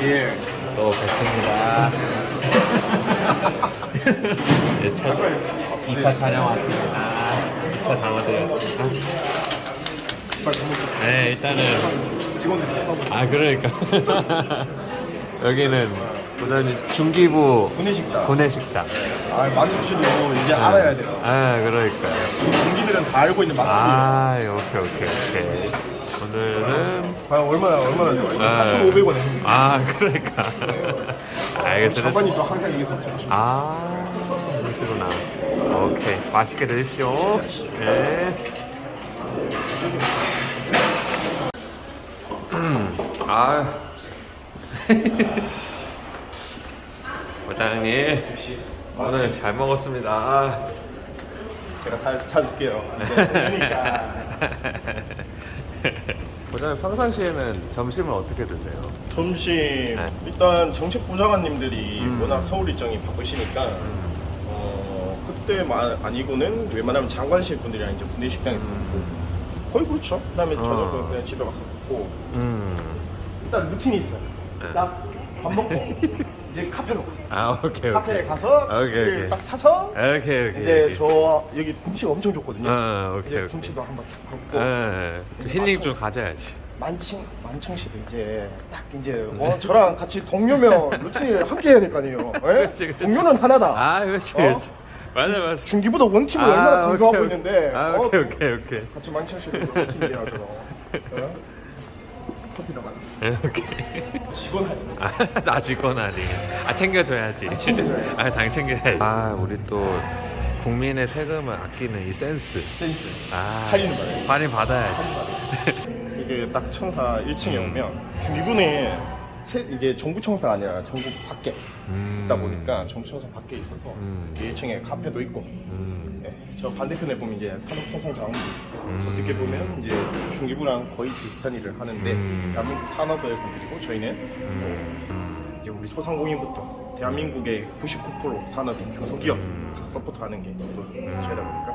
예. 또 뵙습니다. 네, 2차 촬영 왔습니다. 2차 담아드렸습니다. 네, 일단은 직원들 아 그러니까 여기는 부산이 중기부 구내식당. 구내식당. 아, 맛집도 이제 알아야 돼요. 아 그러니까요. 동기들은 다 알고 있는 맛집이에요. 아 오케이. 오늘은 얼마나 좋아요? 4,500원에. 아 그러니까 알겠어요. 장관님 또 항상 얘기해서 좋죠. 아 그러시구나. 오케이 맛있게 드십시오. 네. 아 부장님 오늘 잘 먹었습니다. 제가 다 사줄게요. 그러니까 부장님 평상시에는 점심을 어떻게 드세요? 점심 네. 일단 정책 부장관님들이 워낙 서울 일정이 바쁘시니까 그때만 아니고는 웬만하면 장관실 분들이랑 이제 군내식당에서 먹고 거의 그렇죠. 그다음에 저녁은 그냥 집에 가서 먹고 일단 루틴이 있어요. 네. 딱 밥 먹고 이제 카페로 가. 아 오케이 카페에 가서 오케이. 딱 사서 오케이 이제 저 여기 둥치가 엄청 좋거든요. 오케이 이제 둥치도 한번 딱 걷고 힐링 좀 가져야지. 만청실에 이제 딱 이제 저랑 같이 동료면 루틴을 함께 해야 될 거 아니에요. 예? 그렇지. 동료는 하나다. 아 그렇지. 맞아. 중기보다 원팀을 얼마나 공부하고 있는데 오케이. 같이 만청실에 루틴이라서 커피도 많아. 오케이. 직원 할 나 직원 아니. 챙겨줘야지. 챙겨줘야지. 당 챙겨야지. 우리 또 국민의 세금을 아끼는 이 센스. 할인을 받아요. 할인 받아야지. 이게 딱 청사 1층에 오면 중기부는 이제 정부 청사가 아니라 정부 밖에 있다 보니까 정부 청사 밖에 있어서 1층에 카페도 있고 네, 저 반대편에 보면 이제 산업통상자원부 어떻게 보면 이제 중기부랑 거의 비슷한 일을 하는데 대한민국 산업을 건드리고 저희는 이제 우리 소상공인부터 대한민국의 99% 산업이 중소기업 다 서포트하는 게 저희다 보니까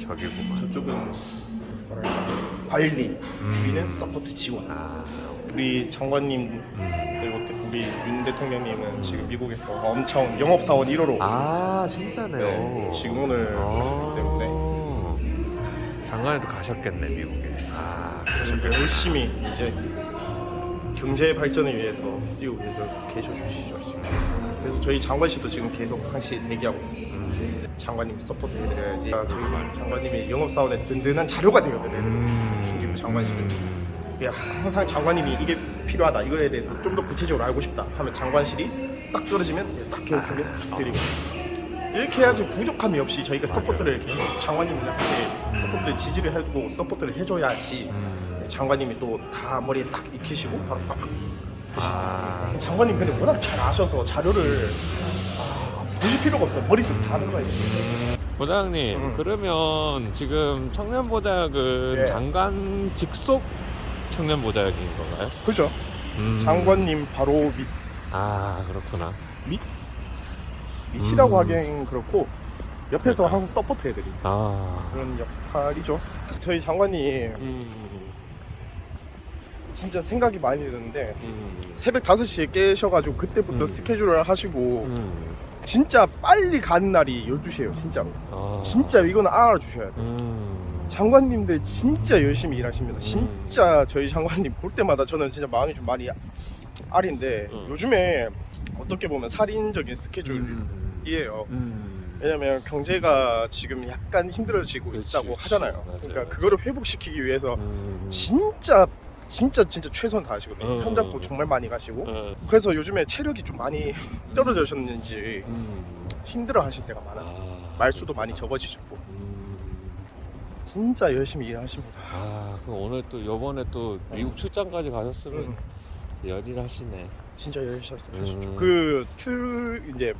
저기구만. 저쪽은 뭐랄까 관리, 우리는 서포트 지원. 우리 장관님 그리고 우리 윤 대통령님은 지금 미국에서 엄청 영업사원 1호로 진짜네요. 직원을 하셨기 때문에 장관님도 가셨겠네 미국에. 지금 열심히 이제 경제 발전을 위해서 뛰고 계셔 주시죠 지금. 그래서 저희 장관실도 지금 계속 항시 대기하고 있습니다. 장관님 서포트 해드려야지. 저희 장관님이 영업사원의 든든한 자료가 되거든요. 중기부 장관실은. 항상 장관님이 이게 필요하다, 이거에 대해서 좀 더 구체적으로 알고 싶다 하면 장관실이 딱 떨어지면 딱 개혁하게 드리고 이렇게 해야지 부족함이 없이 저희가 서포트를 이렇게 장관님한테 서포트를 지지를 해주고 서포트를 해줘야지 장관님이 또 다 머리에 딱 익히시고 바로 빡 하시습니다. 장관님 근데 워낙 잘 아셔서 자료를 보실 필요가 없어요. 머릿속에 다 들어가 있어요. 부장님 그러면 지금 청년보장은 예. 장관 직속 청년보장인 건가요? 그죠? 장관님 바로 밑 그렇구나. 밑이라고 하기엔 그렇고 옆에서 항상 서포트 해드리는 그런 역할이죠. 저희 장관님 진짜 생각이 많이 드는데 새벽 5시에 깨셔가지고 그때부터 스케줄을 하시고 진짜 빨리 가는 날이 12시에요 진짜로. 진짜 이거는 알아주셔야 돼요. 장관님들 진짜 열심히 일하십니다. 진짜 저희 장관님 볼 때마다 저는 진짜 마음이 좀 많이 아린데 요즘에 어떻게 보면 살인적인 스케줄이에요. 왜냐면 경제가 지금 약간 힘들어지고 있다고 하잖아요. 그러니까 그거를 회복시키기 위해서 진짜 최선 다하시거든요. 현장도 정말 많이 가시고 그래서 요즘에 체력이 좀 많이 떨어지셨는지 힘들어 하실 때가 많아요. 말수도 많이 적어지셨고 진짜 열심히 일하십니다. 그럼 오늘 또 요번에 또 미국 출장까지 가셨으면 열일하시네. 진짜 열심히 하십시오. 이제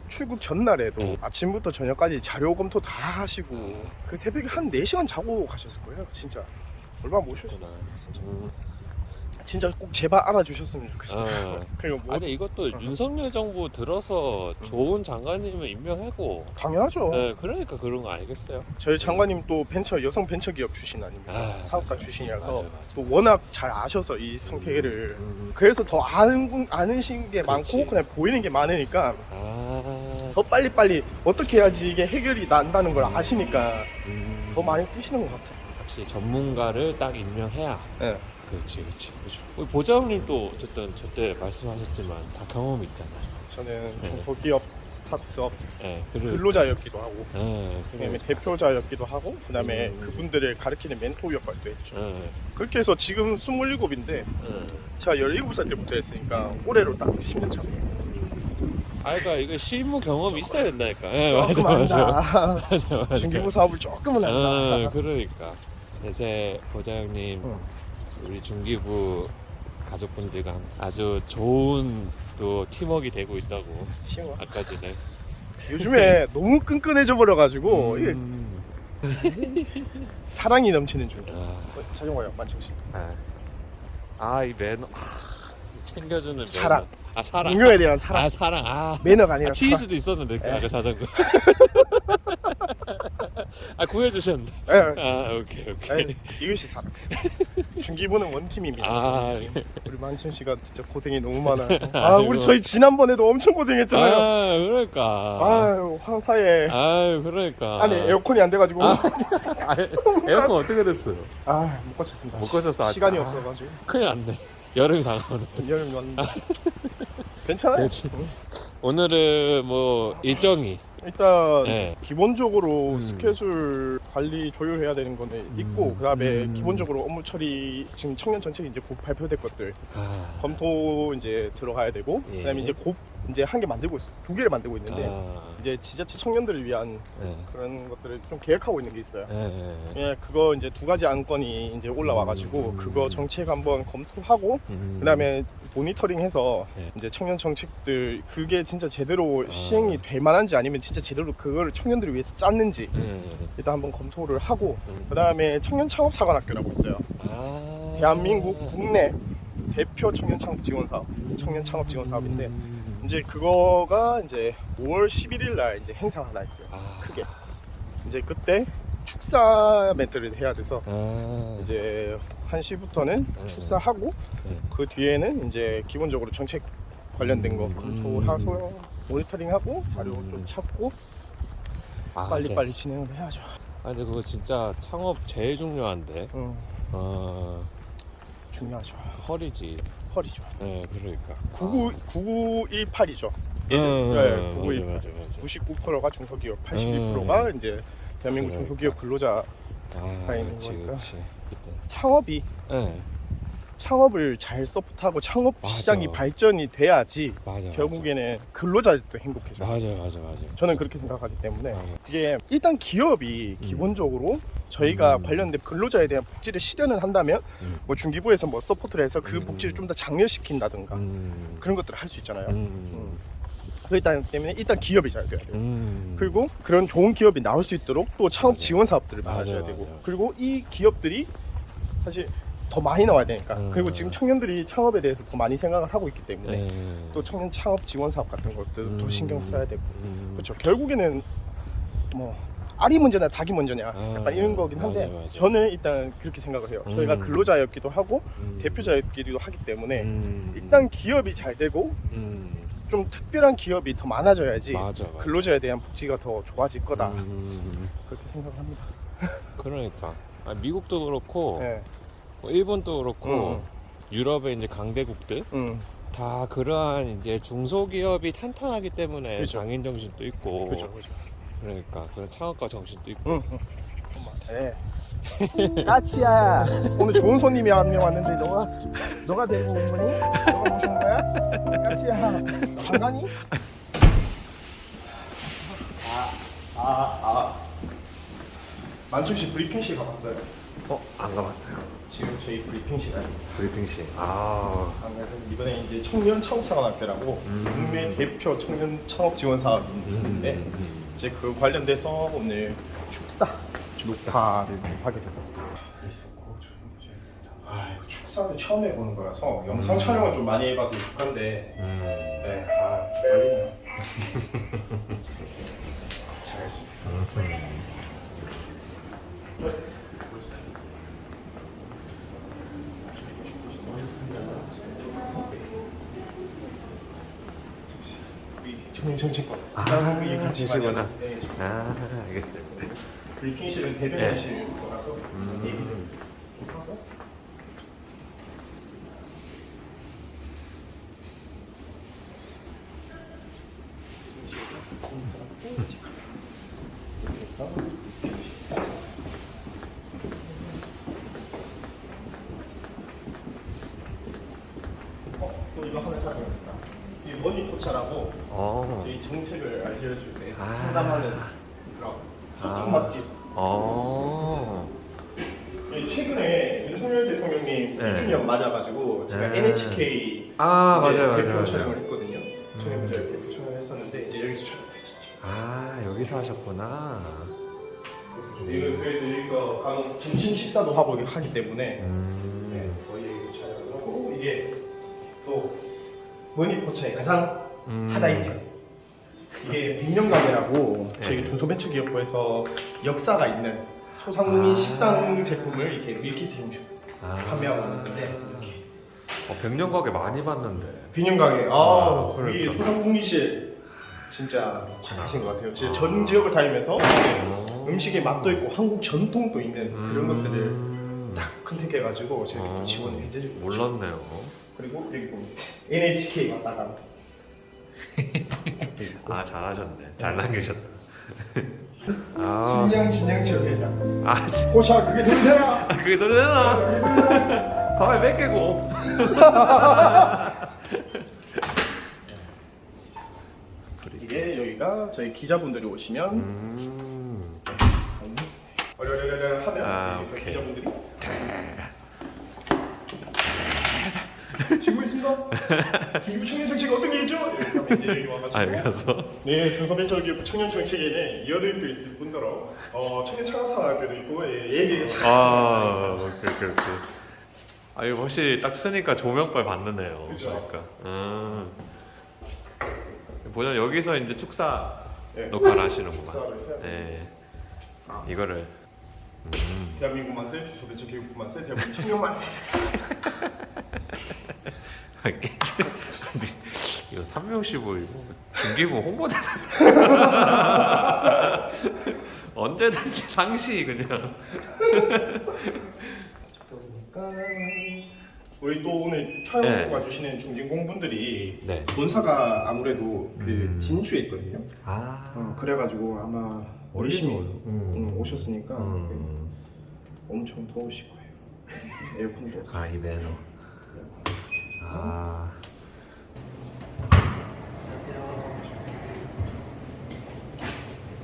출국 전날에도 아침부터 저녁까지 자료 검토 다 하시고 그 새벽에 한 4시간 자고 가셨을 거예요. 진짜 얼마나 모셨어요. 진짜 꼭 제발 알아주셨으면 좋겠어요. 그리고 뭐 아니 이것도 윤석열 정부 들어서 좋은 장관님을 임명하고 당연하죠. 네, 그러니까 그런 거 아니겠어요? 저희 장관님 또 여성 벤처기업 출신 아닙니까? 사업가 출신이라서 맞아. 또 워낙 잘 아셔서 이 성태계를 그래서 더 아는 게 그렇지. 많고 그냥 보이는 게 많으니까 아, 더 빨리빨리 어떻게 해야지 이게 해결이 난다는 걸 아시니까 더 많이 뛰시는 것 같아요. 역시 전문가를 딱 임명해야. 네. 그렇지. 우리 보좌관님도 어쨌든 저때 말씀하셨지만 다 경험이 있잖아요. 저는 네. 중소기업 스타트업 네, 그리고 근로자였기도 하고 네, 그다음에 대표자였기도 하고 그다음에 음. 그분들을 가르치는 멘토 역할도 했죠. 네, 그렇게 해서 지금 27인데 네. 제가 17살 때부터 했으니까 올해로 딱 10년 차. 그러니까 이거 실무 경험이 있어야 된다니까. 네, 조금 안다. 맞아. 중기부 사업을 조금은 안다. 그러니까 이제 보좌관님 응. 우리 중기부 가족분들과 아주 좋은 또 팀워크가 되고 있다고 쉬워. 아까 전에. 요즘에 너무 끈끈해져 버려가지고 이게 사랑이 넘치는 중. 자전거요, 만청씨. 이 매너. 챙겨주는 매너. 사랑. 사랑. 운명에 대한 사랑. 사랑. 매너가 아니라 치즈도 있었는데 그 아까 자전거. 구해주셨네. 사랑. 오케이. 에이, 이것이 사랑. 중기부는 원팀입니다. 우리 만천 씨가 진짜 고생이 너무 많아요. 우리 저희 지난번에도 엄청 고생했잖아요. 그러니까. 아유, 황사에. 그러니까. 아니 에어컨이 안 돼가지고. 에어컨 어떻게 됐어요? 못 고쳤습니다. 못 고쳤어. 아직. 시간이 없어가지고. 큰일 났네. 여름이 다가오는데. 여름이 왔는데. 괜찮아요. 그렇지. 오늘은 뭐 일정이 일단 네. 기본적으로 스케줄 관리 조율해야 되는 거는 있고 그다음에 기본적으로 업무 처리 지금 청년 정책이 이제 곧 발표될 것들 검토 이제 들어가야 되고 예. 그다음에 이제 곧 이제 한 개 만들고 있어. 2개를 만들고 있는데 이제 지자체 청년들을 위한 그런 것들을 좀 계획하고 있는 게 있어요. 예, 그거 이제 2가지 안건이 이제 올라와가지고 그거 정책 한번 검토하고 그다음에 모니터링해서 이제 청년 정책들 그게 진짜 제대로 시행이 될 만한지 아니면 진짜 제대로 그거를 청년들을 위해서 짰는지 일단 한번 검토를 하고 그다음에 청년 창업 사관학교라고 있어요. 대한민국 국내 대표 청년 창업 지원 사업, 청년 창업 지원 사업인데 이제 그거가 이제 5월 11일 날 이제 행사가 하나 있어요. 크게. 이제 그때 축사 멘트를 해야 돼서 이제 1시부터는 축사하고 그 뒤에는 이제 기본적으로 정책 관련된 거 검토하고 모니터링하고 자료 좀 찾고 빨리빨리 진행을 해야죠. 근데 그거 진짜 창업 제일 중요한데. 중요하죠. 허리지. 허리죠. 네, 그러니까. 9918이죠. 네, 9918. 맞아. 99%가 중소기업, 82%가 이제 대한민국 중소기업 근로자가 있는 거니까. 창업을 잘 서포트하고 창업 시장이 발전이 돼야지 결국에는 근로자들도 행복해져요. 맞아. 저는 그렇게 생각하기 때문에 이게 일단 기업이 기본적으로 저희가 관련된 근로자에 대한 복지를 실현을 한다면 뭐 중기부에서 뭐 서포트를 해서 그 복지를 좀 더 장려시킨다든가 그런 것들을 할 수 있잖아요. 그렇기 때문에 일단 기업이 잘 돼야 돼요. 그리고 그런 좋은 기업이 나올 수 있도록 또 창업 지원 사업들을 많아져야 되고 그리고 이 기업들이 사실 더 많이 나와야 되니까 그리고 지금 청년들이 창업에 대해서 더 많이 생각을 하고 있기 때문에 또 청년 창업 지원 사업 같은 것들도 더 신경 써야 되고 그렇죠. 결국에는 뭐 알이 먼저냐 닭이 먼저냐 약간 이런 거긴 한데 맞아. 저는 일단 그렇게 생각을 해요. 저희가 근로자였기도 하고 대표자였기도 하기 때문에 일단 기업이 잘 되고 좀 특별한 기업이 더 많아져야지 근로자에 대한 복지가 더 좋아질 거다 그렇게 생각을 합니다. 그러니까 미국도 그렇고 뭐 일본도 그렇고 유럽의 이제 강대국들 다 그러한 이제 중소기업이 탄탄하기 때문에 그렇죠. 장인 정신도 있고 그렇죠. 그러니까 그런 창업가 정신도 있고 까치야 오늘 좋은 손님이 한 명 왔는데 너가 데리고 온 거니? 너가 모신 거야? 까치야 안 가니? 만충씨 브리핑실 가봤어요? 안 가봤어요. 지금 저희 브리핑실 아닙니다. 브리핑실. 이번에 이제 청년 창업 사관학교라고 국내 대표 청년 창업 지원 사업이 있는데 이제 그 관련돼서 오늘 축사를 좀 하게 되고. 이거 축사 사람들이 처음 해보는 거라서 영상 촬영을 좀 많이 해봐서 익숙한데 네, 좀 떨리네요. 잘할 수 있어요. 청년청취권 그 얘기 같이 많이 지시구나. 하는데, 네, 아, 알겠어요. 네. 브리핑실은 대변인실 거라서 얘기를 하고 또 이거 하나 사용합니다. 이 머니포차라고 저희 정책을 알려줄 때 상담하는 그런 소통 맛집. 최근에 윤석열 대통령님 네. 1주년 맞아가지고 제가 네. NHK 맞아요, 대표 맞아요. 촬영을 했거든요. 청년부자 대표 촬영을 했었는데 이제 여기서 촬영했었죠. 여기서 하셨구나. 이거 그래서 여기서 간혹 점심 식사도 하고 하기 때문에 네, 거의 여기서 촬영을 하고 이게 또 머니포차의 가장 핫 아이템 이게 백년 가게라고 저희 중소벤처기업부에서 역사가 있는 소상공인 식당 제품을 이렇게 밀키트 형식 판매하고 있는데 이렇게 백년 가게 많이 봤는데. 백년 가게 우리 그러니까. 소상공인실 진짜 잘하신 것 같아요. 전 지역을 다니면서 음식의 맛도 있고 한국 전통도 있는 그런 것들을 딱 컨택해가지고 저희가 또 지원을 해드리고 있죠. 몰랐네요. 그리고 여기 보면 NHK 왔다가 잘하셨네. 잘 남기셨다. 순양 진양철 회장 진짜. 고샤 그게 돈 되나? 그게 더 되나? 밥에 몇 개고. 이게 여기가 저희 기자분들이 오시면 어려려려 하면 여기서 오케이. 기자분들이 지고 있습니다. 중기부 청년 정책이 어떤 게 있죠? 이렇게 하면 이제 여기 와가지고 가서. 네 중소벤처기업 청년 정책에는 이어도입도 있을 뿐더러 청년 창업사업도 있고 얘기 오케이. 이거 확실히 딱 쓰니까 조명빨 받는네요. 그죠. 그러니까. 보면 여기서 이제 축사 네. 녹화를 하시는구만. 축사를 해야 네. 이거를. 대한민국 만세, 중소벤처기업 만세, 대한민국 청년 만세. 이거 365 이거 중기부 홍보대사. 언제든지 상시 그냥. 우리 또 오늘 촬영 네. 와주시는 중진공분들이 네. 본사가 아무래도 그 진주에 있거든요. 그래가지고 아마 열심히 오셨으니까 엄청 더우실 거예요. 에어컨도 없어요. 이베노.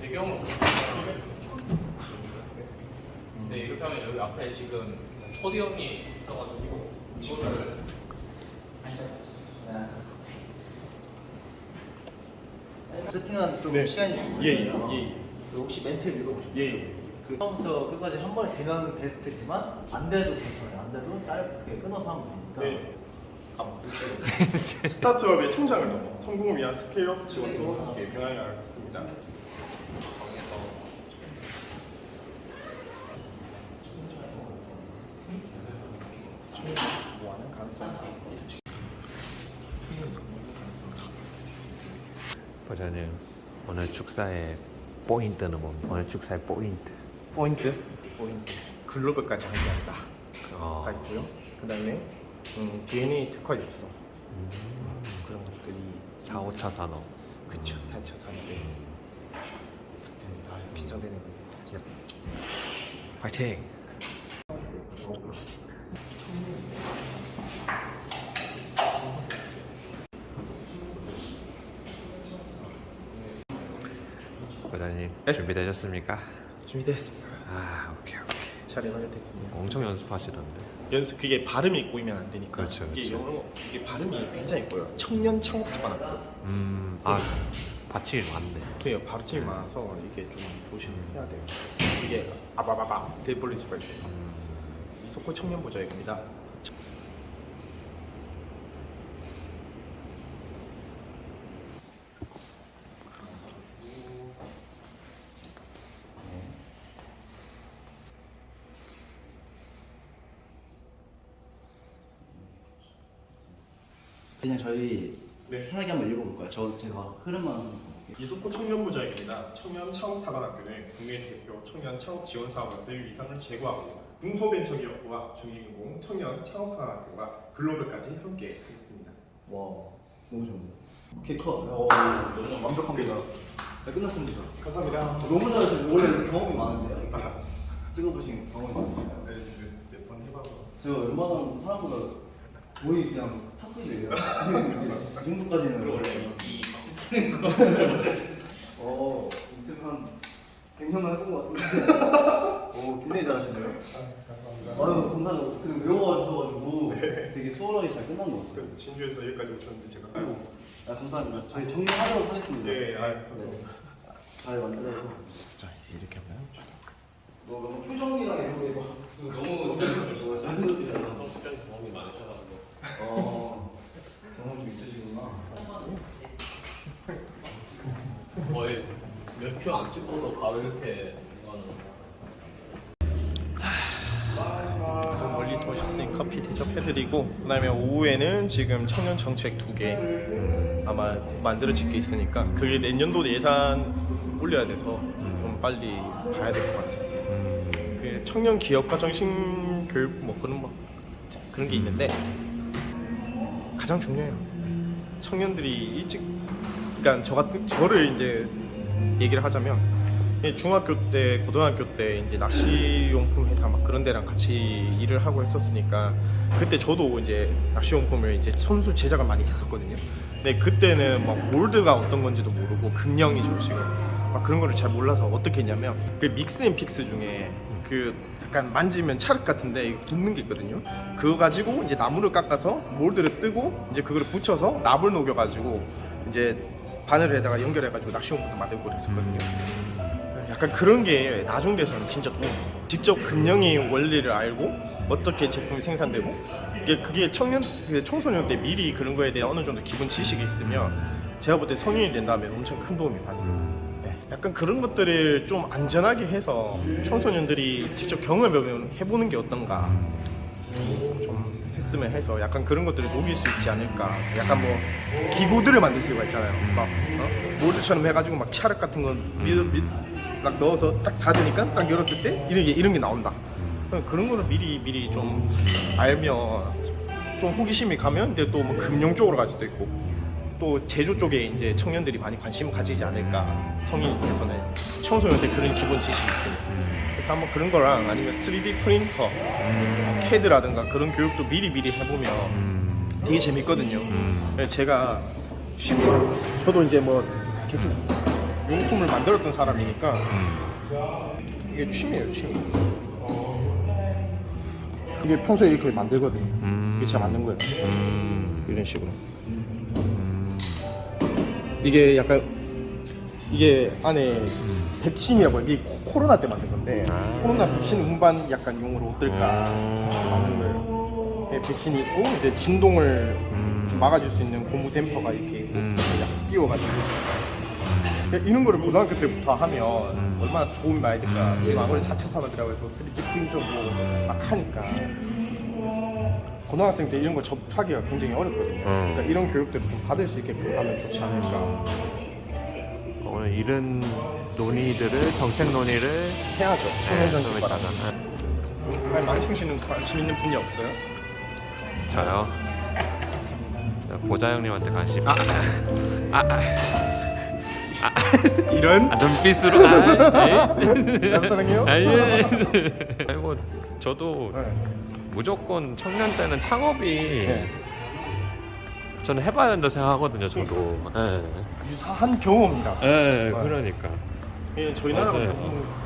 배경은 네 이렇게 하면 여기 앞에 지금 포디움이 있어가지고 이거를 세팅한 좀 네. 시간이 예. 혹시 멘트 읽어보실까요? 예. 그 처음부터 끝까지 한 번에 되면 베스트지만 안 돼도 괜찮아요. 안 돼도 짧게 끊어서 하면 되니까. 네. 스타트업의 성장을 넘어 성공을 위한 스케일업 지원도 함께 병행하겠습니다. 뭐하는 가능성? 부장님 오늘 축사의 포인트는 뭡니까? 오늘 축사의 포인트. 포인트 글로벌까지 하는 게 아니다. 어. 가 있고요. 그다음에 DNA 특화 육성 그런 것들이 4, 5차 산업. 그쵸 4차 산업에 긴장되는 거예요. 화이팅! 부장님 네? 준비되셨습니까? 준비되었습니다. 오케이. 촬영할 때군요. 엄청 연습하시던데. 연습 그게 발음이 꼬이면 안 되니까. 그렇죠, 이게 그렇죠. 영어 이게 발음이 굉장히 꼬여요. 청년 창업사관학교. 받침이 많네. 그래요. 발음이 많아서 이게 좀 조심해야 돼요. 이게 아바바바 대벌릴 수가 있어서. 이석호 청년 보좌역입니다. 그냥 저희 네. 편하게 한번 읽어볼까요? 제가 흐름만 한번 볼게요. 이석호 청년부장입니다. 청년 창업사관학교는 국내 대표 청년 창업 지원 사업으로서의 위상을 제고하고 중소벤처기업부와 중인공 청년 창업사관학교가 글로벌까지 함께 하겠습니다. 와 너무 좋은데. 오케이 컷. 완벽합니다. 네, 끝났습니다. 감사합니다. 너무 잘하시고 원래 경험이 많으세요? 찍어보신 경험이 많으세요? 네, 몇번 해봐서. 제가 웬만한 사람보다 거의 그냥 탑급이에요. 이 정도까지는 원래 이 박수 치는 거 인터뷰 한 100년만 해본 것 같은데 굉장히 잘하시네요. 감사합니다. 아유 감사합니다. 그 외워주셔가지고 되게 수월하게 잘 끝난 것 같아요. 그래서 진주에서 여기까지 오셨는데 제가 감사합니다. 저희 정리하도록 하겠습니다. 네, 감사합니다. 잘 만들어서. 자 이제 이렇게 하면 너무 표정이랑 이런 게 너무 자연스럽죠. 자연스럽게 성수장 경험이 많으셔가지고 경험 좀 있으시구나. 거의 몇 큐 안 찍고도 바로 이렇게 이거는 너무 멀리서 오셨으니 커피 대접해드리고 그다음에 오후에는 지금 청년 정책 2개 아마 만들어질 게 있으니까 그게 내년도 예산 올려야 돼서 좀 빨리 봐야 될 것 같아요. 그 청년 기업가 정신 교육 뭐 그런 게 있는데 가장 중요해요. 청년들이 일찍 그러니까 저를 이제 얘기를 하자면 중학교 때, 고등학교 때 이제 낚시용품 회사 막 그런 데랑 같이 일을 하고 했었으니까 그때 저도 이제 낚시용품을 이제 손수 제작을 많이 했었거든요. 근데 그때는 막 몰드가 어떤 건지도 모르고 금형이 조금씩은 막 그런 거를 잘 몰라서 어떻게 했냐면 그 믹스 앤 픽스 중에 그 약간 만지면 찰흙 같은데 붙는 게 있거든요. 그거 가지고 이제 나무를 깎아서 몰드를 뜨고 이제 그거를 붙여서 납을 녹여가지고 이제 바늘에다가 연결해가지고 낚시용품도 만들고 그랬었거든요. 약간 그런 게 나중 돼서는 진짜 도움. 직접 금형의 원리를 알고 어떻게 제품이 생산되고 그게 청소년 때 미리 그런 거에 대한 어느 정도 기본 지식이 있으면 제가 볼 때 성인이 된 다음에 엄청 큰 도움이 많이 돼요. 네, 약간 그런 것들을 좀 안전하게 해서 청소년들이 직접 경험을 해보는 게 어떤가 좀 했으면 해서 약간 그런 것들을 녹일 수 있지 않을까. 약간 뭐 기구들을 만들 수가 있잖아요. 막 몰드처럼 해가지고 막 찰흙 같은 거 딱 넣어서 딱 닫으니까 딱 열었을 때 이런 게 나온다. 그런 거를 미리 좀 알면 좀 호기심이 가면 이제 또 뭐 금융 쪽으로 갈 수도 있고 또 제조 쪽에 이제 청년들이 많이 관심을 가지지 않을까. 성인께서는 청소년 때 그런 기본 지식이 있으니까. 그래서 한번 그런 거랑 아니면 3D 프린터, CAD라든가 그런 교육도 미리 해보면 되게 재밌거든요. 그래서 제가 저도 이제 뭐 계속 용품을 만들었던 사람이니까 이게 취미예요, 취미. 이게 평소에 이렇게 만들거든요. 이게 제가 만든 거예요. 이런 식으로. 이게 약간 이게 안에 백신이라고 이게 코로나 때 만든 건데 코로나 백신 운반 약간 용으로 어떨까 만든 거예요. 백신이 있고 이제 진동을 좀 막아줄 수 있는 고무 댐퍼가 이렇게 있고 약간 띄워가지고 이런 거를 고등학교 때부터 하면 얼마나 도움이 많이 될까. 지금 아무래도 4차 산업이라고 해서 3D 프린터고 막 하니까 고등학생 때 이런 거 접하기가 굉장히 어렵거든요. 그러니까 이런 교육들을 좀 받을 수 있게끔 하면 좋지 않을까. 오늘 이런 논의들을 정책 논의를 해야죠. 청년정책 좀 과정. 있다가 아니, 망청 씨는 관심 있는 분이 없어요? 저요. 보자 형님한테 관심. 이런? 눈빛으로. 남사랑해요? 아니 뭐 저도 네. 무조건 청년 때는 창업이 네. 저는 해봐야 된다 생각하거든요. 저도. 예. 유사한 경험이라. 예, 그러니까. 예, 저희 맞아요. 나라는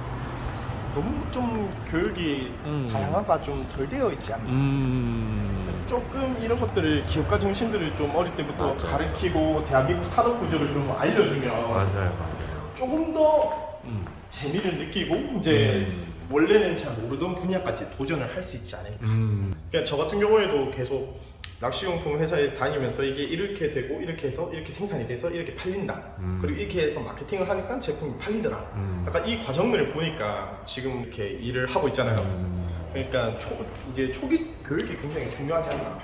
너무 좀 교육이 다양화가 좀 덜 되어 있지 않나. 조금 이런 것들을 기업가 정신들을 좀 어릴 때부터 맞아요. 가르치고 대한민국 산업 구조를 좀 알려주면 맞아요. 조금 더 재미를 느끼고 이제 원래는 잘 모르던 분야까지 도전을 할 수 있지 않을까. 그러니까 저 같은 경우에도 계속 낚시용품 회사에 다니면서 이게 이렇게 되고 이렇게 해서 이렇게 생산이 돼서 이렇게 팔린다. 그리고 이렇게 해서 마케팅을 하니까 제품이 팔리더라. 약간 이 과정들을 보니까 지금 이렇게 일을 하고 있잖아요. 그러니까 이제 초기 교육이 굉장히 중요하지 않나.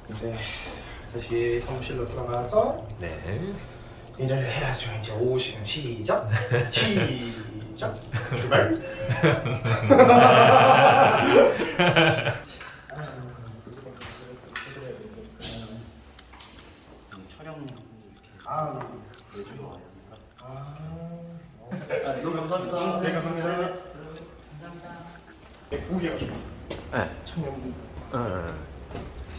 이제 다시 사무실로 들어가서 네. 일을 해야죠. 이제 오후 시간 시작. 시작. 출발. 촬영 아, 내주러 와요. 너무 감사합니다. 네, 감사합니다. 네, 고기가 좀 네. 청년부. 어.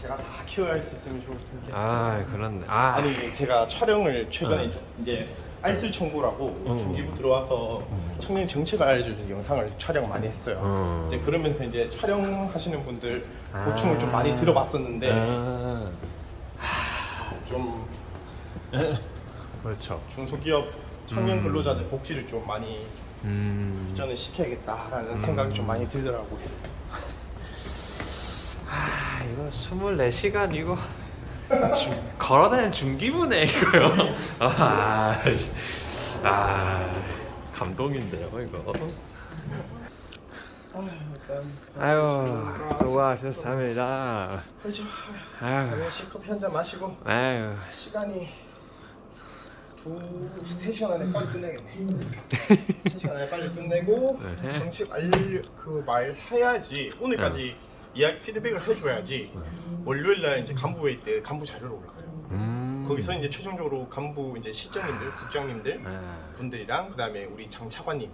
제가 다 키워야 수 있으면 좋을 텐데. 아 그렇네. 아. 아니 이게 제가 촬영을 최근에 이제 알쓸청구라고 어. 중기부 들어와서 청년 정책을 알려주는 영상을 촬영 많이 했어요. 어. 이제 그러면서 이제 촬영하시는 분들 아. 고충을 좀 많이 들어봤었는데 아. 좀 그렇죠. 중소기업 청년 근로자들 복지를 좀 많이 발전을 시켜야겠다라는 생각이 좀 많이 들더라고요. 아 이거 24시간 이거 걸어다니는 중기부네 이거요. 감동인데요 이거. 아유 수고하셨습니다. 그렇죠. 아유 커피 한 잔 마시고 아유 시간이 3시간 안에 빨리 끝내겠네. 3시간 안에 빨리 끝내고 네. 정책 말해야지. 오늘까지 이야기 피드백을 해줘야지. 월요일날 이제 간부 회의 때 간부 자료로 올라가요. 거기서 이제 최종적으로 간부 이제 실장님들, 국장님들 분들이랑 그다음에 우리 장 차관님이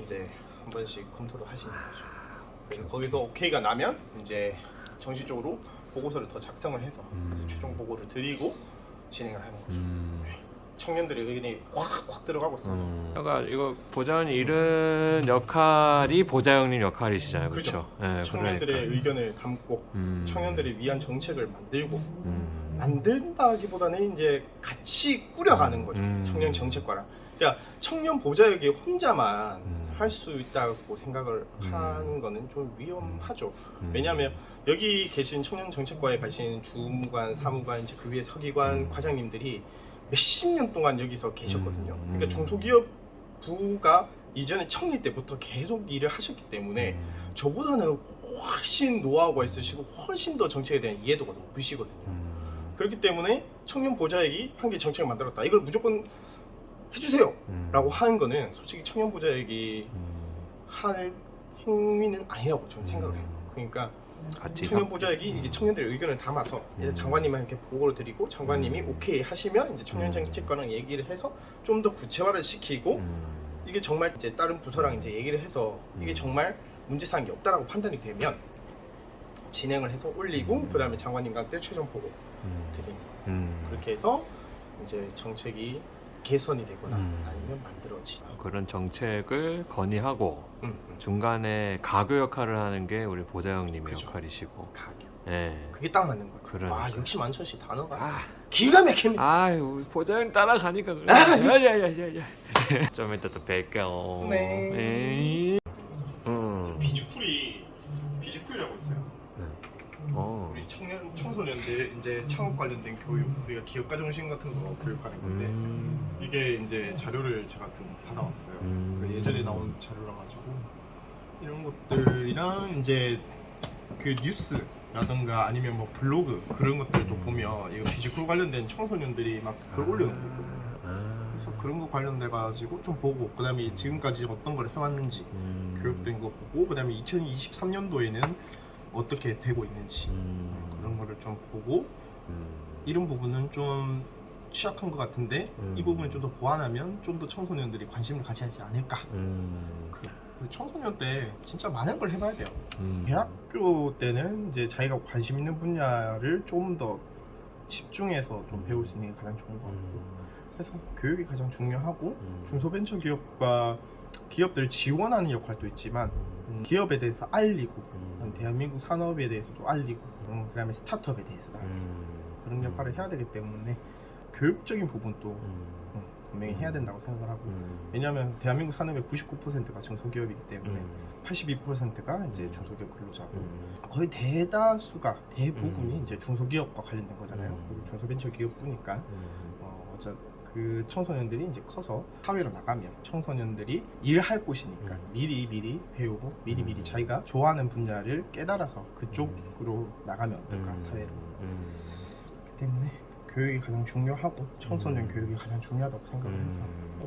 이제 한 번씩 검토를 하시는 거죠. 그래서 거기서 오케이가 나면 이제 정식적으로 보고서를 더 작성을 해서 최종 보고를 드리고 진행을 하는 거죠. 네. 청년들의 의견이 확 들어가고 있습니다. 그러니까 이거 보좌관이 이런 역할이 보좌형님 역할이시잖아요, 그렇죠? 네, 청년들의 그러니까. 의견을 담고 청년들을 위한 정책을 만들고 음. 만든다기보다는 이제 같이 꾸려가는 거죠. 청년 정책과랑. 그러니까 청년 보좌역이 혼자만 할 수 있다고 생각을 하는 거는 좀 위험하죠. 왜냐하면 여기 계신 청년 정책과에 가신 주무관, 사무관, 이제 그 위에 서기관, 과장님들이 몇십 년 동안 여기서 계셨거든요. 그러니까 중소기업부가 이전에 청리 때부터 계속 일을 하셨기 때문에 저보다는 훨씬 노하우가 있으시고 훨씬 더 정책에 대한 이해도가 높으시거든요. 그렇기 때문에 청년 보좌역이 한 개 정책을 만들었다. 이걸 무조건 해주세요! 라고 하는 거는 솔직히 청년 보좌역이 할 행위는 아니라고 저는 생각을 해요. 그러니까 청년 보좌역이 이게 청년들의 의견을 담아서 이제 장관님한테 보고를 드리고 장관님이 오케이 하시면 이제 청년 정책과랑 얘기를 해서 좀 더 구체화를 시키고 이게 정말 이제 다른 부서랑 이제 얘기를 해서 이게 정말 문제사항이 없다라고 판단이 되면 진행을 해서 올리고 그 다음에 장관님한테 최종 보고 드립니다. 그렇게 해서 이제 정책이 개선이 되거나 아니면 만들어지고 그런 정책을 건의하고 중간에 가교 역할을 하는 게 우리 보좌형님의 그죠. 역할이시고. 가교. 네. 그게 딱 맞는 거예요. 그러니까. 아 역시 만천씨 단어가 아, 기가 막힙니다. 아유 보좌형 따라가니까 그래. 야야야야야. 좀 이따 또 뵐게요. 네. 에이. 비즈쿨이라고 있어요. 어. 우리 청소년들 이제 창업 관련된 교육, 우리가 기업가 정신 같은 거 교육하는 건데 이게 이제 자료를 제가 좀 받아왔어요. 그 예전에 나온 자료라 가지고 이런 것들이랑 이제 그 뉴스라든가 아니면 뭐 블로그 그런 것들도 보면 이거 비즈쿨 관련된 청소년들이 막 글 올려놓고 있거든요. 그래서 그런 거 관련돼 가지고 좀 보고 그다음에 지금까지 어떤 걸 해왔는지 교육된 거 보고 그다음에 2023년도에는 어떻게 되고 있는지 그런 거를 좀 보고 이런 부분은 좀 취약한 것 같은데 이 부분을 좀 더 보완하면 좀 더 청소년들이 관심을 가지지 않을까. 그래. 청소년 때 진짜 많은 걸 해봐야 돼요. 대학교 때는 이제 자기가 관심 있는 분야를 좀 더 집중해서 좀 배울 수 있는 게 가장 좋은 것 같고 그래서 교육이 가장 중요하고 중소벤처기업과 기업들을 지원하는 역할도 있지만 기업에 대해서 알리고 대한민국 산업에 대해서도 알리고 그 다음에 스타트업에 대해서도 알리고 그런 역할을 해야 되기 때문에 교육적인 부분도 분명히 해야 된다고 생각을 하고 왜냐하면 대한민국 산업의 99%가 중소기업이기 때문에 82%가 이제 중소기업 근로자고 거의 대부분이 이제 중소기업과 관련된 거잖아요. 그리고 중소벤처기업부니까 그 청소년들이 이제 커서 사회로 나가면 청소년들이 일할 곳이니까 미리 배우고 미리 자기가 좋아하는 분야를 깨달아서 그쪽으로 나가면 어떨까 사회로. 그렇기 교육이 가장 중요하고 청소년 교육이 가장 중요하다고 생각을 해서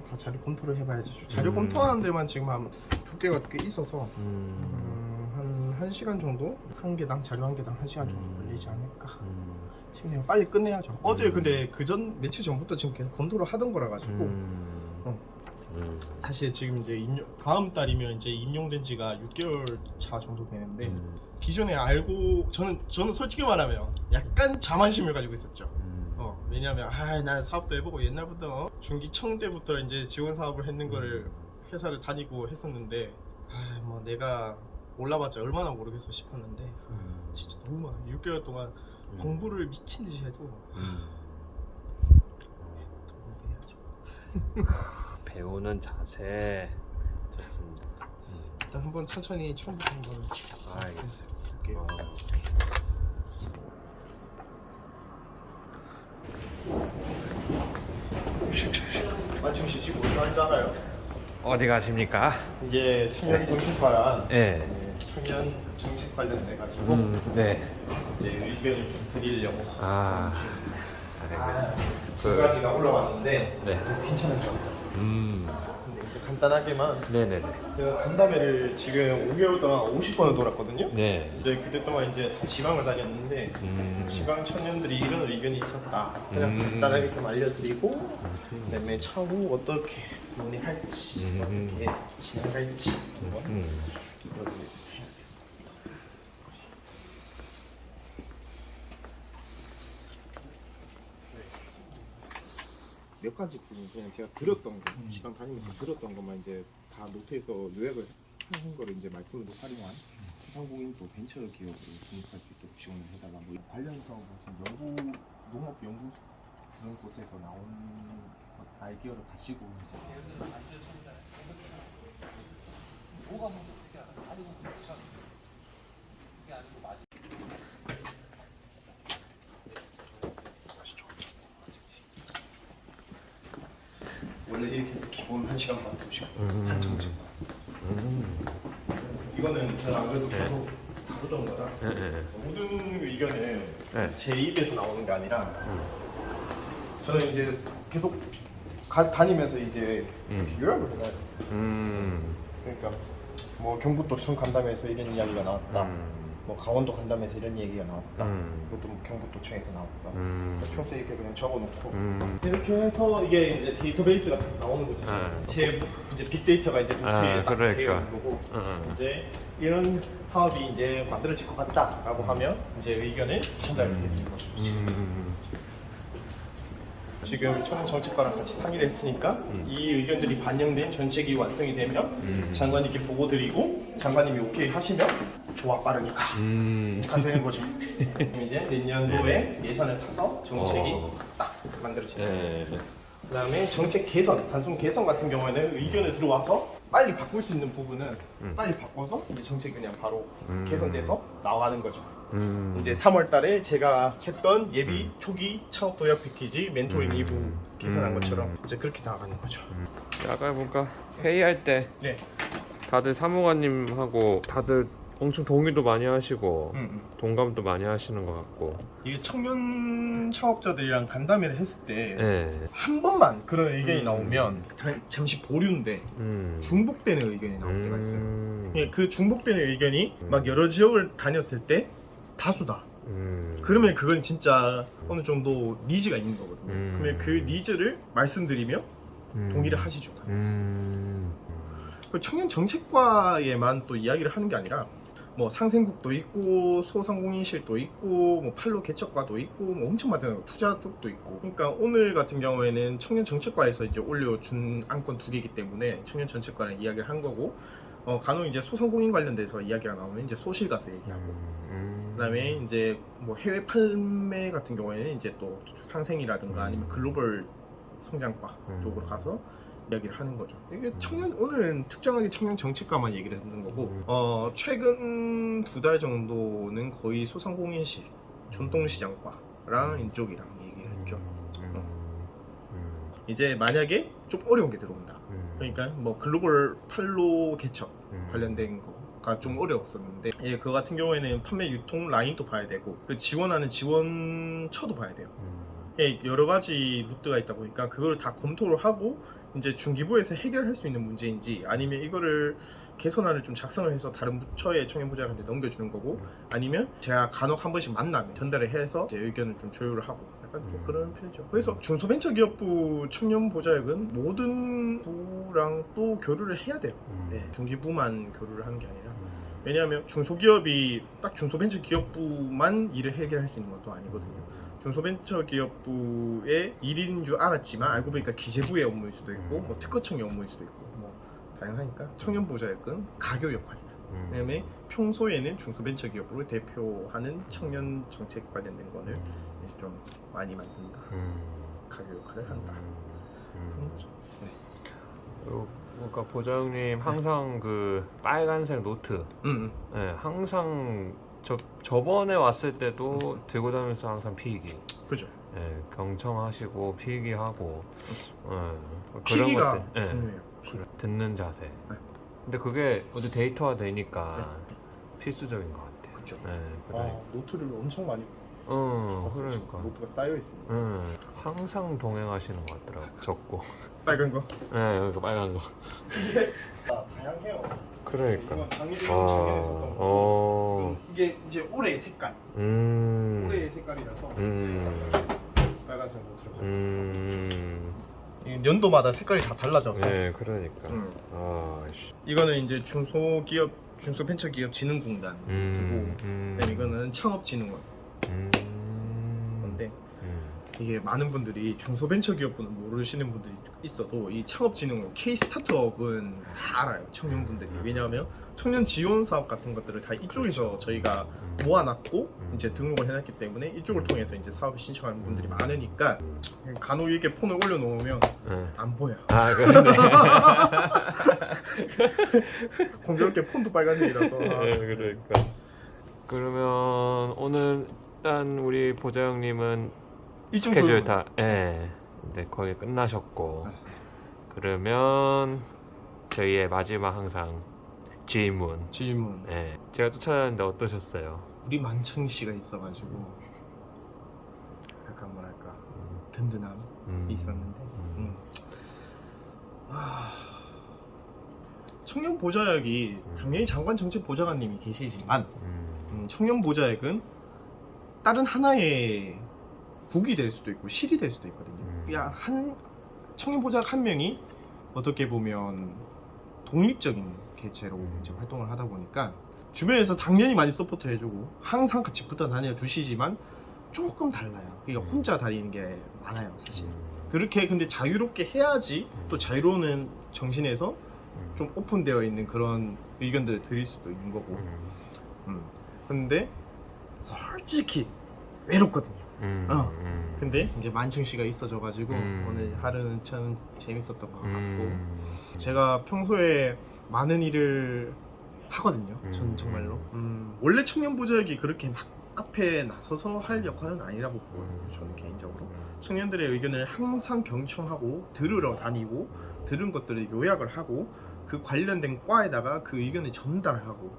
다 자료 검토를 해봐야지. 자료 검토하는 데만 지금 한 두께가 꽤 있어서 한 1시간 정도? 한 개당 자료 한 개당 1시간 정도 걸리지 않을까 싶네요. 빨리 끝내야죠. 어제 근데 며칠 전부터 지금 계속 검토를 하던 거라 가지고 사실 지금 이제 다음 달이면 이제 임용된 지가 6개월 차 정도 되는데 기존에 알고 저는 솔직히 말하면 약간 자만심을 가지고 있었죠. 왜냐면 난 사업도 해보고 옛날부터 중기청 때부터 이제 지원 사업을 했는 거를 회사를 다니고 했었는데 뭐 내가 올라봤자 얼마나 모르겠어 싶었는데 진짜 너무 많아. 6개월 동안 공부를 미친 듯이 해도 배우는 자세 좋습니다. 일단 한번 천천히 처음부터 한번 알겠어요. 볼게요. 만충 씨 지금 어디 가는지 알아요? 어디 가십니까? 이제 청년 정책과랑 네. 청년 정책 관련돼 가지고 네. 이제 의견을 좀 드리려고 알겠습니다. 두 가지가 올라왔는데 네. 괜찮을 것 같아요. 근데 이제 간단하게만 네네네. 제가 간담회를 지금 5개월 동안 50번을 돌았거든요. 네. 이제 그때 동안 이제 다 지방을 다녔는데 지방 청년들이 이런 의견이 있었다. 그냥 간단하게 좀 알려드리고 그다음에 차후 어떻게 논의할지 어떻게 진행할지 이거를 해야겠습니다. 몇 가지 부분 그냥 제가 들었던 거 지방 다니면서 들었던 것만 이제 다 노트에서 요약을 하는 거를 이제 말씀으로 활용한 소상공인 또 벤처 기업으로 등록할 수 있도록 지원을 해달라 뭐 관련 사업 무슨 농업 연구 그런 곳에서 나온 아이디어를 가지고 이제 뭐가 먼저 어떻게 알아? 아니고 그렇죠. 그게 아니고 맞아. 원래 이렇게 해서 기본 1시간 반 2시간 한정책 이거는 제가 안 그래도 계속 다루던 거라 모든 의견은 제 입에서 나오는 게 아니라 저는 이제 계속 다니면서 이제 요약을 해놔요. 그러니까 뭐 경북도청 간담회에서 이런 이야기가 나왔다. 뭐 강원도 간담회에서 이런 얘기가 나왔다. 그것도 뭐 경북도청에서 나왔다. 평소에 이렇게 그냥 적어놓고 이렇게 해서 이게 이제 데이터베이스가 나오는 거죠. 제 이제 빅데이터가 이제 노트에 딱 되어 있는 거고 이제 이런 사업이 이제 만들어질 것 같다라고 하면 이제 의견을 전달을 드리는 거죠. 지금 청년 정책과랑 같이 상의를 했으니까 이 의견들이 반영된 전책이 완성이 되면 장관님께 보고 드리고 장관님이 오케이 하시면 좋아 빠르니까 안 되는 거죠. 그럼 이제 내년도에 예산을 타서 정책이 딱 만들어지는 거예요. 그다음에 정책 개선, 단순 개선 같은 경우에는 의견을 들어와서 빨리 바꿀 수 있는 부분은 빨리 바꿔서 이제 정책이 그냥 바로 개선돼서 나가는 거죠. 이제 3월달에 제가 했던 예비 초기 창업 도약 패키지 멘토링 2부 개선한 것처럼 이제 그렇게 나가는 거죠. 아까 보니까 회의할 때 네. 다들 사무관님하고 다들 엄청 동의도 많이 하시고 동감도 많이 하시는 것 같고 이게 청년 창업자들이랑 간담회를 했을 때 네. 한 번만 그런 의견이 나오면 잠시 보류인데 중복되는 의견이 나올 때가 있어요. 그 중복되는 의견이 막 여러 지역을 다녔을 때 다수다. 그러면 그건 진짜 어느 정도 니즈가 있는 거거든요. 그러면 그 니즈를 말씀드리며 동의를 하시죠. 그 청년 정책과에만 또 이야기를 하는 게 아니라 뭐 상생국도 있고 소상공인실도 있고 뭐 판로 개척과도 있고 뭐 엄청 많은 투자 쪽도 있고. 그러니까 오늘 같은 경우에는 청년 정책과에서 이제 올려준 안건 2개이기 때문에 청년 정책과는 이야기를 한 거고 간혹 이제 소상공인 관련돼서 이야기가 나오면 이제 소실 가서 얘기하고 그다음에 이제 뭐 해외 판매 같은 경우에는 이제 또 상생이라든가 아니면 글로벌 성장과 쪽으로 가서 이야기를 하는 거죠. 이게 청년 오늘은 특정하게 청년 정책과만 얘기를 하는 거고 최근 2달 정도는 거의 소상공인실, 전통시장과랑 이쪽이랑 얘기를 했죠. 이제 만약에 좀 어려운 게 들어온다. 그러니까 뭐 글로벌 판로 개척 관련된 거가 좀 어려웠었는데 그거 같은 경우에는 판매 유통 라인도 봐야 되고 그 지원하는 지원처도 봐야 돼요. 여러 가지 루트가 있다 보니까 그거를 다 검토를 하고 이제 중기부에서 해결할 수 있는 문제인지 아니면 이거를 개선안을 좀 작성을 해서 다른 부처의 청년보좌관한테 넘겨주는 거고 아니면 제가 간혹 한 번씩 만나면 전달을 해서 제 의견을 좀 조율을 하고 약간 좀 그런 편이죠. 그래서 중소벤처기업부 청년보좌역은 모든 부랑 또 교류를 해야 돼요. 네, 중기부만 교류를 하는 게 아니라 왜냐하면 중소기업이 딱 중소벤처기업부만 일을 해결할 수 있는 것도 아니거든요. 중소벤처기업부의 일인 줄 알았지만 알고 보니까 기재부의 업무일 수도 있고 뭐 특허청의 업무일 수도 있고 뭐 다양하니까 청년보좌역은 가교 역할이다. 왜냐면 평소에는 중소벤처기업부를 대표하는 청년 정책 관련된 거를 이제 좀 많이 만든다. 가교 역할을 한다. 그런 거죠. 네. 그러니까 보좌형님 항상 그 빨간색 노트, 네, 항상 저번에 왔을 때도 들고 다니면서 항상 필기, 그죠. 네, 경청하시고 필기하고, 그런 필기가 것들, 중요해요. 그래, 듣는 자세. 네. 근데 그게 어디 데이터화 되니까 필수적인 것 같아. 그죠. 네, 그러니까. 노트를 엄청 많이 그러니까. 노트가 쌓여 있습니다. 항상 동행하시는 것 같더라고. 적고. 빨간 거. 네, 여기 빨간 거. 이게 다양해요. 그러니까. 이건 작년에 있었던 거. 이게 이제 올해의 색깔. 올해의 색깔이라서 빨간색 노트가. 연도마다 색깔이 다 달라져서. 네, 그러니까. 이거는 이제 중소벤처기업 진흥공단 노트고, 그다음에 이거는 창업진흥원 건데. 이게 많은 분들이 중소벤처기업부는 모르시는 분들이 있어도 이 창업진흥원 K-스타트업은 다 알아요, 청년분들이. 왜냐하면 청년 지원 사업 같은 것들을 다 이쪽에서 저희가 모아놨고 이제 등록을 해놨기 때문에 이쪽을 통해서 이제 사업을 신청하는 분들이 많으니까 간혹 이렇게 폰을 올려놓으면 안 보여. 그러네. 공교롭게 폰도 빨간색이라서. 그러니까. 그러면 오늘 일단 우리 보좌형님은 이쯤 스케줄 다, 네, 거의 끝나셨고, 그러면 저희의 마지막 항상 질문. 네, 제가 쫓아다녔는데 어떠셨어요? 우리 만청 씨가 있어가지고 약간 뭐랄까 든든함이 있었는데. 청년 보좌역이 당연히 장관 정책 보좌관님이 계시지만 청년 보좌역은 다른 하나의 국이 될 수도 있고 실이 될 수도 있거든요. 그냥 한 청년 보좌관 한 명이 어떻게 보면 독립적인 개체로 이제 활동을 하다 보니까 주변에서 당연히 많이 서포트 해주고 항상 같이 붙어 다녀 주시지만 조금 달라요. 그러니까 혼자 다니는 게 많아요, 사실. 그렇게 근데 자유롭게 해야지 또 자유로운 정신에서 좀 오픈되어 있는 그런 의견들을 드릴 수도 있는 거고. 근데 솔직히 외롭거든요. 근데 이제 만층 씨가 있어져가지고 오늘 하루는 참 재밌었던 것 같고, 제가 평소에 많은 일을 하거든요. 전 정말로 원래 청년 보좌역이 그렇게 막 앞에 나서서 할 역할은 아니라고 보거든요. 저는 개인적으로 청년들의 의견을 항상 경청하고 들으러 다니고 들은 것들을 요약을 하고 그 관련된 과에다가 그 의견을 전달하고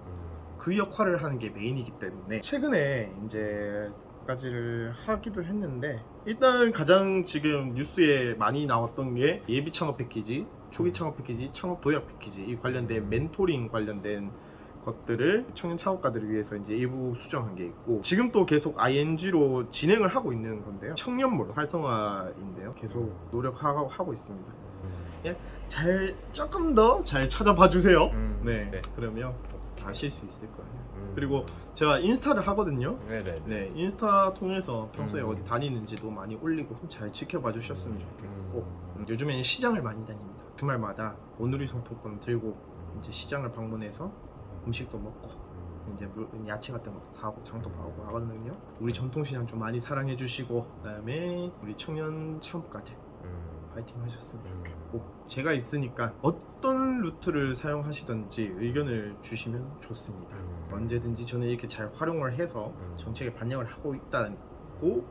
그 역할을 하는 게 메인이기 때문에 최근에 이제 까지를 하기도 했는데, 일단 가장 지금 뉴스에 많이 나왔던 게 예비 창업 패키지, 초기 창업 패키지, 창업 도약 패키지, 이 관련된 멘토링 관련된 것들을 청년 창업가들을 위해서 이제 일부 수정한 게 있고, 지금 또 계속 ING로 진행을 하고 있는 건데요. 청년몰 활성화인데요. 계속 노력하고 있습니다. 예, 조금 더 잘 찾아봐 주세요. 네, 그러면 아실 수 있을 거예요. 그리고 제가 인스타를 하거든요. 네, 인스타 통해서 평소에 어디 다니는지도 많이 올리고 잘 지켜봐 주셨으면 좋겠고, 요즘에는 시장을 많이 다닙니다. 주말마다 오누리 상품권 들고 이제 시장을 방문해서 음식도 먹고 이제 야채 같은 것도 사고 장도 봐오고 하거든요. 우리 전통시장 좀 많이 사랑해 주시고, 그다음에 우리 청년 창업가들 파이팅 하셨으면 좋겠고, 제가 있으니까 어떤 루트를 사용하시든지 의견을 주시면 좋습니다. 언제든지 저는 이렇게 잘 활용을 해서 정책에 반영을 하고 있다고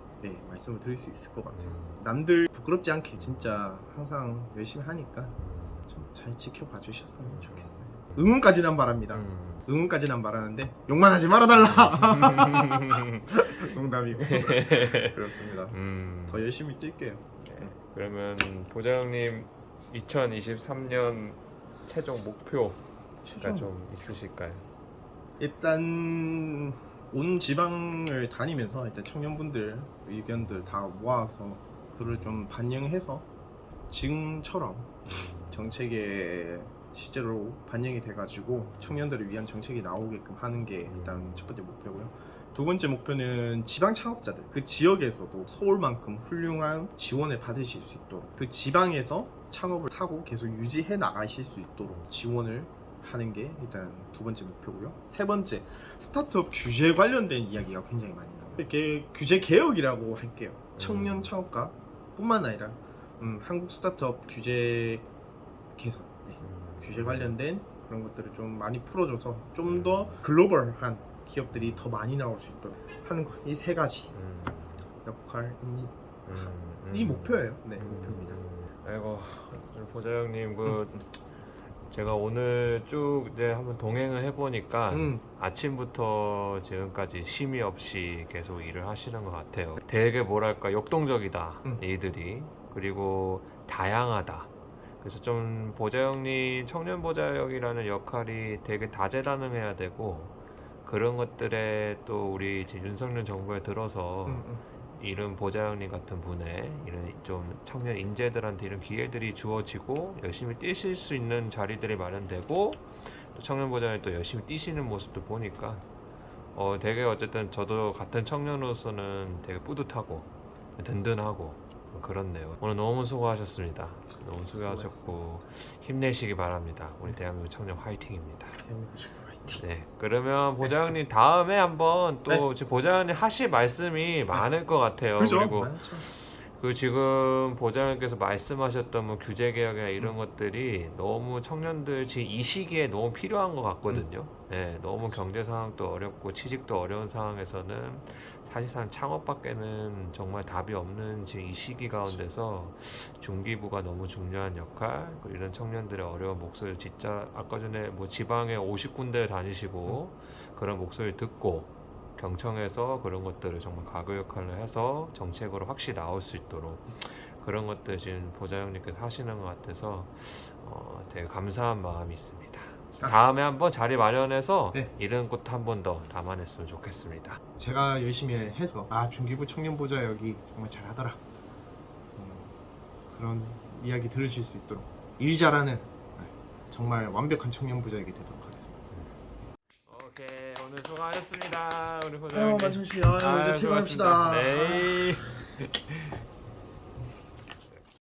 말씀을 드릴 수 있을 것 같아요. 남들 부끄럽지 않게 진짜 항상 열심히 하니까 좀 잘 지켜봐 주셨으면 좋겠어요. 응원까지는 바랍니다. 응원까지는 안 바라는데 욕만 하지 말아달라. 농담이고 그렇습니다. 더 열심히 뛸게요. 그러면 보좌형님 2023년 최종 목표가 좀 있으실까요? 일단 온 지방을 다니면서 일단 청년분들 의견들 다 모아서 그를 좀 반영해서 지금처럼 정책에 실제로 반영이 돼가지고 청년들을 위한 정책이 나오게끔 하는 게 일단 첫 번째 목표고요. 두 번째 목표는 지방 창업자들 그 지역에서도 서울만큼 훌륭한 지원을 받으실 수 있도록 그 지방에서 창업을 하고 계속 유지해 나가실 수 있도록 지원을 하는 게 일단 두 번째 목표고요. 세 번째 스타트업 규제 관련된 이야기가 굉장히 많이 나와요. 이렇게 규제 개혁이라고 할게요. 청년 창업가 뿐만 아니라 한국 스타트업 규제 개선, 규제 관련된 그런 것들을 좀 많이 풀어줘서 좀 더 글로벌한 기업들이 더 많이 나올 수 있도록 하는 것. 이 세 가지 역할이 이 목표예요. 네, 목표입니다. 아이고 보좌형님 제가 오늘 쭉 이제 한번 동행을 해보니까 아침부터 지금까지 쉼이 없이 계속 일을 하시는 것 같아요. 되게 뭐랄까 역동적이다 일들이. 그리고 다양하다. 그래서 좀 보좌형님 청년 보좌역이라는 역할이 되게 다재다능해야 되고 그런 것들에 또 우리 이제 윤석열 정부에 들어서 이런 보좌형님 같은 분의 이런 좀 청년 인재들한테 이런 기회들이 주어지고 열심히 뛰실 수 있는 자리들이 마련되고 또 청년 보좌형이 또 열심히 뛰시는 모습도 보니까 되게 어쨌든 저도 같은 청년으로서는 되게 뿌듯하고 든든하고 그렇네요. 오늘 너무 수고하셨습니다. 너무 수고하셨고 힘내시기 바랍니다. 우리 대한민국 청년 화이팅입니다. 네, 그러면 보좌형님 다음에 한번 또 지금 보좌형님 하실 말씀이 많을 것 같아요. 그죠? 그리고 많죠. 그 지금 보좌형님께서 말씀하셨던 뭐 규제 개혁이나 이런 것들이 너무 청년들 지금 이 시기에 너무 필요한 것 같거든요. 네, 너무 경제 상황도 어렵고 취직도 어려운 상황에서는 사실상 창업밖에는 정말 답이 없는 지금 이 시기 가운데서 중기부가 너무 중요한 역할, 그리고 이런 청년들의 어려운 목소리 진짜 아까 전에 뭐 지방에 50군데 다니시고 그런 목소리 듣고 경청해서 그런 것들을 정말 가구 역할을 해서 정책으로 확실히 나올 수 있도록 그런 것들 지금 보좌형님께서 하시는 것 같아서 되게 감사한 마음이 있습니다. 다음에 한번 자리 마련해서 이런 것도 한 번 더 담아냈으면 좋겠습니다. 제가 열심히 해서 중기부 청년 보좌역이 정말 잘하더라 그런 이야기 들으실 수 있도록 일 잘하는 정말 완벽한 청년 보좌역이 되도록 하겠습니다. 오케이, 오늘 수고하셨습니다. 우리 보좌형님. 만성 씨, 이제 퇴근합시다. 네.